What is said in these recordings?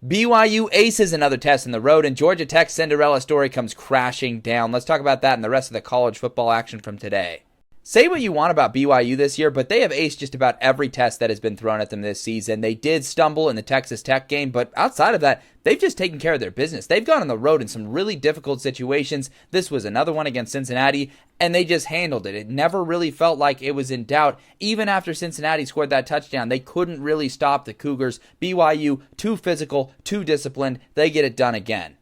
BYU aces another test in the road, and Georgia Tech's Cinderella story comes crashing down. Let's talk about that and the rest of the college football action from today. Say what you want about BYU this year, but they have aced just about every test that has been thrown at them this season. They did stumble in the Texas Tech game, but outside of that, they've just taken care of their business. They've gone on the road in some really difficult situations. This was another one against Cincinnati, and they just handled it. It never really felt like it was in doubt. Even after Cincinnati scored that touchdown, they couldn't really stop the Cougars. BYU, too physical, too disciplined. They get it done again.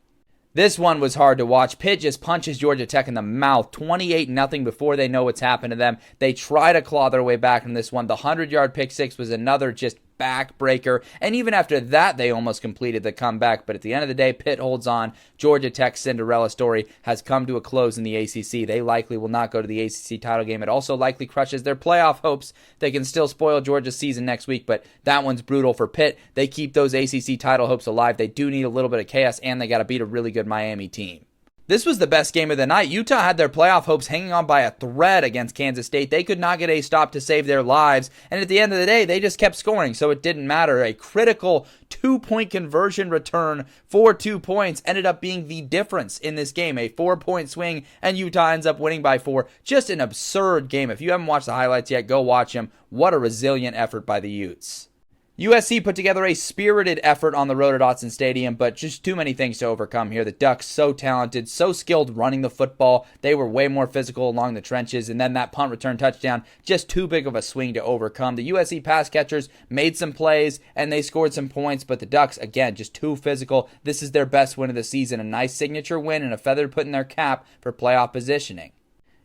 This one was hard to watch. Pitt just punches Georgia Tech in the mouth, 28-0 before they know what's happened to them. They try to claw their way back from this one. The 100-yard pick six was another just backbreaker. And even after that, they almost completed the comeback. But at the end of the day, Pitt holds on. Georgia Tech's Cinderella story has come to a close in the ACC. They likely will not go to the ACC title game. It also likely crushes their playoff hopes. They can still spoil Georgia's season next week, but that one's brutal for Pitt. They keep those ACC title hopes alive. They do need a little bit of chaos, and they got to beat a really good Miami team. This was the best game of the night. Utah had their playoff hopes hanging on by a thread against Kansas State. They could not get a stop to save their lives, and at the end of the day, they just kept scoring, so it didn't matter. A critical 2-point conversion return for 2 points ended up being the difference in this game. A 4-point swing, and Utah ends up winning by 4. Just an absurd game. If you haven't watched the highlights yet, go watch them. What a resilient effort by the Utes. USC put together a spirited effort on the road at Autzen Stadium, but just too many things to overcome here. The Ducks, so talented, so skilled running the football. They were way more physical along the trenches, and then that punt return touchdown, just too big of a swing to overcome. The USC pass catchers made some plays, and they scored some points, but the Ducks, again, just too physical. This is their best win of the season, a nice signature win and a feather put in their cap for playoff positioning.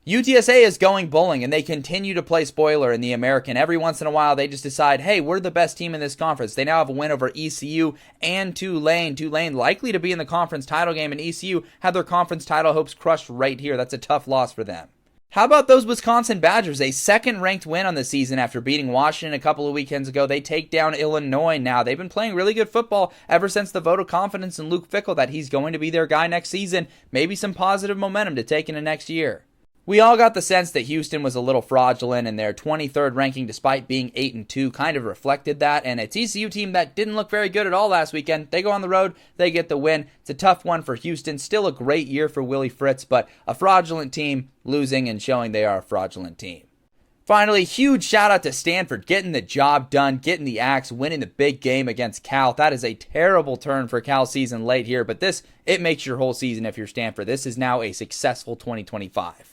UTSA is going bowling, and they continue to play spoiler in the American. Every once in a while, they just decide, hey, we're the best team in this conference. They now have a win over ECU and Tulane. Tulane likely to be in the conference title game, and ECU had their conference title hopes crushed right here. That's a tough loss for them. How about those Wisconsin Badgers? A second-ranked win on the season after beating Washington a couple of weekends ago. They take down Illinois now. They've been playing really good football ever since the vote of confidence in Luke Fickell that he's going to be their guy next season. Maybe some positive momentum to take into next year. We all got the sense that Houston was a little fraudulent, and their 23rd ranking, despite being 8-2, kind of reflected that. And a TCU team that didn't look very good at all last weekend. They go on the road, they get the win. It's a tough one for Houston. Still a great year for Willie Fritz, but a fraudulent team losing and showing they are a fraudulent team. Finally, huge shout out to Stanford getting the job done, getting the axe, winning the big game against Cal. That is a terrible turn for Cal's season late here, but it makes your whole season if you're Stanford. This is now a successful 2025.